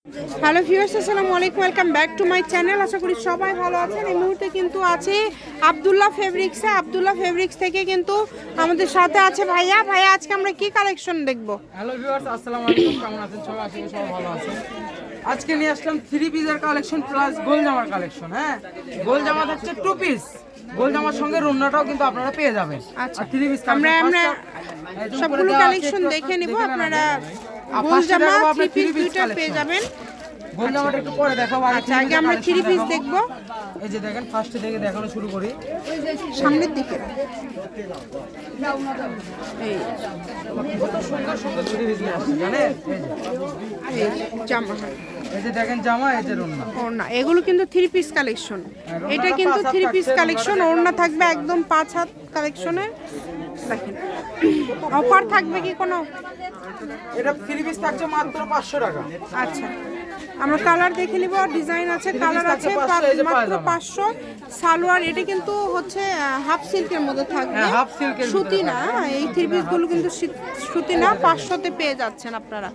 Hello viewers, আসসালামু আলাইকুম, welcome back to my channel. আশা করি সবাই ভালো আছেন। এই মুহূর্তে কিন্তু আছে আব্দুল্লাহ ফেব্রিক্সে। আব্দুল্লাহ ফেব্রিক্স থেকে কিন্তু আমাদের সাথে আছে ভাইয়া। ভাইয়া, আজকে আমরা কি কালেকশন দেখব? হ্যালো ভিউয়ার্স, আসসালামু আলাইকুম, কেমন আছেন সবাই? আশা করি সবাই ভালো আছেন। আজকে নিয়ে আসলাম 3 পিসের কালেকশন প্লাস গোল জামার কালেকশন। হ্যাঁ, গোল জামা থাকছে 2 পিস। গোল জামার সঙ্গে রুন্নাটাও কিন্তু আপনারা পেয়ে যাবেন। আচ্ছা, আর 3 পিস আমরা সবগুলো কালেকশন দেখে নিব। আপনারা গোল জামা 3 পিস দুইটা পেয়ে যাবেন। গোল জামাটা একটু পরে দেখাবো। আচ্ছা, আগে আমরা 3 পিস দেখব। এই যে দেখেন, ফার্স্টে থেকে দেখানো শুরু করি। সামনের দিকে এই কত সুন্দর সুন্দর 3 পিস নিয়ে আসছে জানেন। এই জামা, এই যে দেখেন জামা, এই যে রুন্না। ওড়না, এগুলো কিন্তু 3 পিস কালেকশন। এটা কিন্তু 3 পিস কালেকশন। ওড়না থাকবে একদম 5 হাত কালেকশনের। দেখেন, অফার থাকবে কি কোনো? এটা 3 পিস থাকছে মাত্র 500 টাকা। আচ্ছা, আমরা কালার দেখে নিব। ডিজাইন আছে, কালার আছে, মাত্র 500। সালোয়ার, এটা কিন্তু হচ্ছে হাফ সিল্কের মধ্যে থাকবে, হাফ সিল্কের সুতি না। এই 3 পিস গুলো কিন্তু সুতি না। 500তে পেয়ে যাচ্ছেন আপনারা।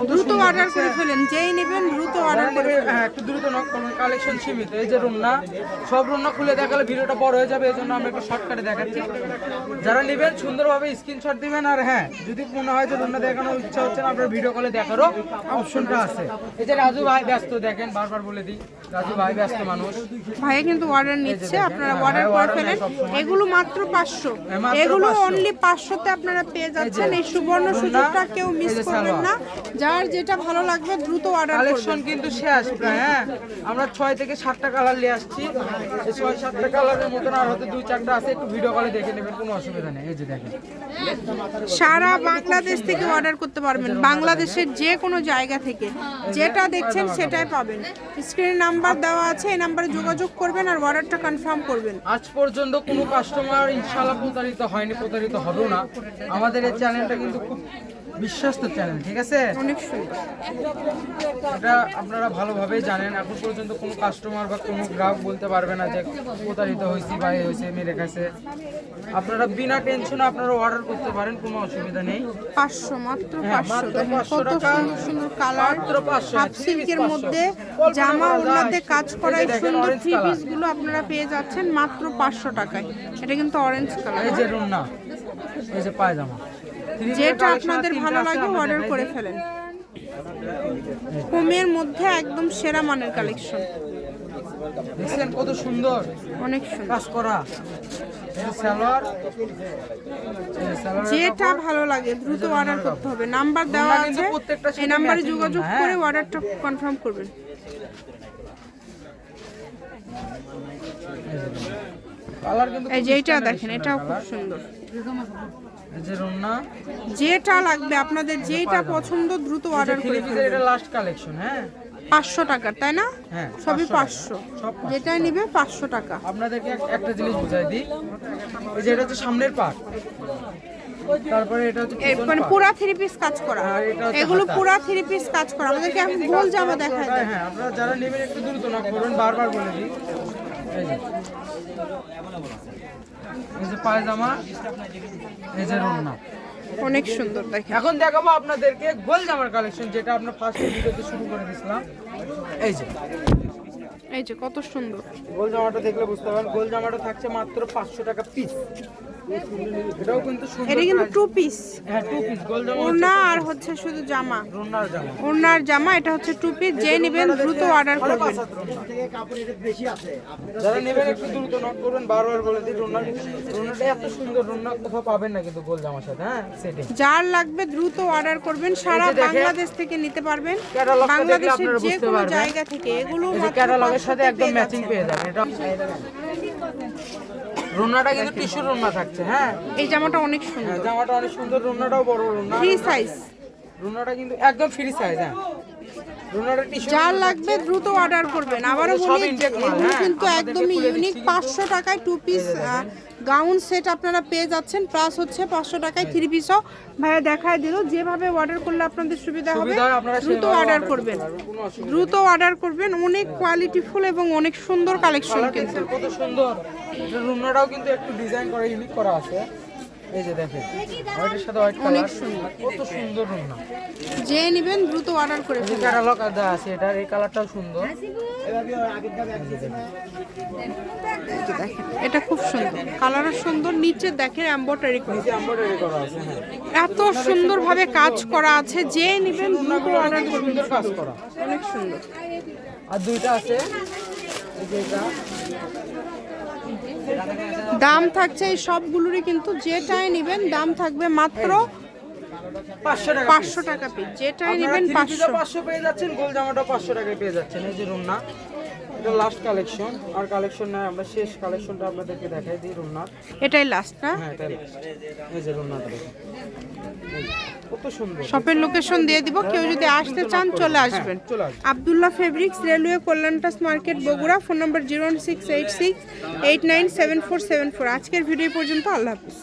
দ্রুত অর্ডার করে ফেলেন, যেই নেবেন দ্রুত অর্ডার করে ফেলেন। হ্যাঁ, একটু দ্রুত নক করুন, কালেকশন সীমিত। এই যে রুন্না, সব রুন্না খুলে দেখালে ভিডিওটা বড় হয়ে যাবে, এজন্য আমরা একটু শর্টকাটে দেখাচ্ছি। যারা নেবেন সুন্দরভাবে স্ক্রিনশট দিবেন। আর হ্যাঁ, যদি মনে হয় যে রুন্না দেখানোর ইচ্ছা হচ্ছে না, আপনার ভিডিও কলে দেখারও অপশনটা আছে। এই যে রাজু ভাই ব্যস্ত, দেখেন বারবার বলে দিই, রাজু ভাই ব্যস্ত মানুষ। ভাইয়া কিন্তু অর্ডার নিচ্ছে, আপনারা অর্ডার করে ফেলেন। এগুলো মাত্র 500, এগুলো অনলি 500তে আপনারা পেয়ে যাচ্ছেন। এই সুবর্ণ সুযোগটা কেউ মিস করবেন না। যার যেটা ভালো লাগবে দ্রুত অর্ডার করবেন। কালেকশন কিন্তু শেষ প্রায়। হ্যাঁ, আমরা 6 থেকে 7টা কালার নিয়ে আসছি। এই 6-7টা কালারের মতন আর হয়তো 2-4টা আছে, একটু ভিডিও কলে দেখে নেবেন, কোনো অসুবিধা নেই। এই যে দেখেন, সারা বাংলাদেশ থেকে অর্ডার করতে পারবেন। বাংলাদেশের যে কোনো জায়গা থেকে যেটা দেখছেন সেটাই পাবেন। স্ক্রিনে নাম্বার দেওয়া আছে, এই নাম্বারে যোগাযোগ করবেন আর অর্ডারটা কনফার্ম করবেন। আজ পর্যন্ত কোনো কাস্টমার ইনশাআল্লাহ প্রতারিত হয়নি, প্রতারিত হবেও না। আমাদের এই চ্যানেলটা কিন্তু খুব বিশ্বস্ত চ্যানেল, ঠিক আছে? অনেক সুন্দর। এটা আপনারা ভালোভাবেই জানেন। এখন পর্যন্ত কোনো কাস্টমার বা কোনো গ্রাহক বলতে পারবে না যে প্রতারিত হয়েছি বা এই হয়েছে, মেরে খাইছে। আপনারা বিনা টেনশনে আপনারা অর্ডার করতে পারেন, কোনো অসুবিধা নেই। 500, মাত্র হ্যাঁ, 500। মাত্র দেখেন 500 কত টাকা, সুন্দর সুন্দর কালার, মাত্র 500, হাফ সিল্কের মধ্যে জামা ওড়নাতে কাজ করা এই সুন্দর 3 পিস গুলো আপনারা পেয়ে যাচ্ছেন মাত্র 500 টাকায়। এটা কিন্তু অরেঞ্জ কালার। এই যে রুন্না, এই যে পায়জামা, যেটা আপনাদের ভালো লাগে অর্ডার করে ফেলেন। কমের মধ্যে একদম সেরা মানের কালেকশন। দেখছেন কত সুন্দর অনেক সুন্দর। কাজ করা। সালোয়ার, যেটা ভালো লাগে দ্রুত অর্ডার করতে হবে। নাম্বার দেওয়া আছে, এই নাম্বারে যোগাযোগ করে অর্ডারটা কনফার্ম করবেন। কালার কিন্তু এই যে এটা দেখেন, এটাও খুব সুন্দর। এই যে রুন্না, যেটা লাগবে আপনাদের, যেটা পছন্দ দ্রুত অর্ডার করে ফেলবেন। এটা লাস্ট কালেকশন। হ্যাঁ, 500 টাকার, তাই না? হ্যাঁ, সবই 500। যেটা নিবে 500 টাকা। আপনাদেরকে একটা জিনিস বুঝাই দিই। এই যে এটা হচ্ছে সামনের পার্ট, তারপরে এটা হচ্ছে মানে পুরা 3 পিস কাজ করা। আর এটা হচ্ছে এগুলো হাতা। পুরা 3 পিস কাজ করা। আমাদেরকে এখন গোল জামা দেখায় দেন। হ্যাঁ, আপনারা যারা নেবেন একটু দ্রুত নক করবেন, বারবার বলে দিই। এই যে পায়জামা, এই যে রুন্না। অনেক সুন্দর দেখেন। এখন দেখাবো আপনাদেরকে গোল জামার কালেকশন, যেটা আমরা ফার্স্ট ভিডিওতে শুরু করে দিয়েছিলাম। এই যে এই যে কত সুন্দর গোল জামাটা দেখলে বুঝতে পারবেন। গোল জামাটা থাকছে মাত্র 500 টাকা পিস। এটাও কিন্তু সুন্দর। এটা কিন্তু 2 পিস, হ্যাঁ, 2 পিস গোল জামা, ওড়না আর হচ্ছে শুধু জামা। রুন্নার জামা। ওড়নার জামা, এটা হচ্ছে 2 পিস। যে নেবেন দ্রুত অর্ডার করবেন। যারা নেবেন একটু দ্রুত নক করবেন, বারবার বলে দিই। রুন্নাটা এত সুন্দর, রুন্না কোথাও পাবেন না কিন্তু গোল জামার সাথে। হ্যাঁ, সেটিং। যার লাগবে দ্রুত অর্ডার করবেন। সারা বাংলাদেশ থেকে নিতে পারবেন, ক্যাটালগটা দেখলে বাংলাদেশের আপনারা যে বুঝতে কোনো পারবেন। জায়গা থেকে। এগুলো এই যে মাত্র ক্যাটালগের 500 সাথে তে একদম পেয়ে ম্যাচিং যাচ্ছেন। পেয়ে যাবেন। এটা রুন্নাটা কিন্তু টিস্যু রুন্না থাকছে। হ্যাঁ, এই জামাটা অনেক সুন্দর, হ্যাঁ, জামাটা অনেক সুন্দর, রুন্নাটাও বড় রুন্না। Free size. রুন্নাটা কিন্তু একদম ফ্রি সাইজ। হ্যাঁ, রুন্নাটা টিস্যু। যার লাগবে দ্রুত অর্ডার করবেন। আবারও সব বলি, ইনটেক মাল। এগুলো হ্যাঁ, কিন্তু একদমই ইউনিক। 500 টাকায় 2 পিস গাউন সেট আপনারা পেয়ে যাচ্ছেন। প্লাস হচ্ছে 500 টাকায় 3 পিসও ভাইয়া দেখায় দিল। যেভাবে অর্ডার করলে আপনাদের সুবিধা হবে দ্রুত অর্ডার করবেন, দ্রুত অর্ডার করবেন। অনেক কোয়ালিটিফুল এবং অনেক সুন্দর কালেকশন কিন্তু। কত সুন্দর। এটা রুন্নাটাও কিন্তু একটু ডিজাইন করা, ইউনিক করা আছে। এই যে দেখেন হোয়াইটের সাথে হোয়াইট কালার, কত সুন্দর রুন্না। যে নেবেন দ্রুত অর্ডার করে এই ক্যাটালগ দেওয়া আছে, এটার এই কালারটাও সুন্দর। এটা খুব সুন্দর, কালারও সুন্দর, নিচে দেখেন এমব্রয়ডারি করা, এমব্রয়ডারি করা আছে, হ্যাঁ এত সুন্দরভাবে কাজ করা আছে। যে নেবেন দ্রুত অর্ডার করবেন, সুন্দর কাজ করা, অনেক সুন্দর। আর দুইটা আছে এই যে এটা দাম থাকছে এই সবগুলোরই, কিন্তু যেটাই নেবেন দাম থাকবে মাত্র 500 টাকা। 500 টাকা পিস। যেটাই নেবেন 500। 500 পেয়ে যাচ্ছেন, গোল জামাটা 500 টাকায় পেয়ে যাচ্ছেন। এই যে রুন্না, এটা লাস্ট কালেকশন, আর কালেকশন নাই, আমরা শেষ কালেকশনটা আপনাদেরকে দেখাই দিই রুন্নার। এটাই লাস্ট না? হ্যাঁ এটা লাস্ট। এই যে রুন্নাটা দেখুন, এই যে, কত সুন্দর। শপের লোকেশন দিয়ে দিব, কেউ যদি আসতে চান চলে আসবেন। চলে আসবেন। আব্দুল্লাহ ফেব্রিক্স, রেলওয়ে কল্যাণটাস মার্কেট, বগুড়া। Phone number 01686897474। আজকের ভিডিও পর্যন্ত, আল্লাহ হাফিজ।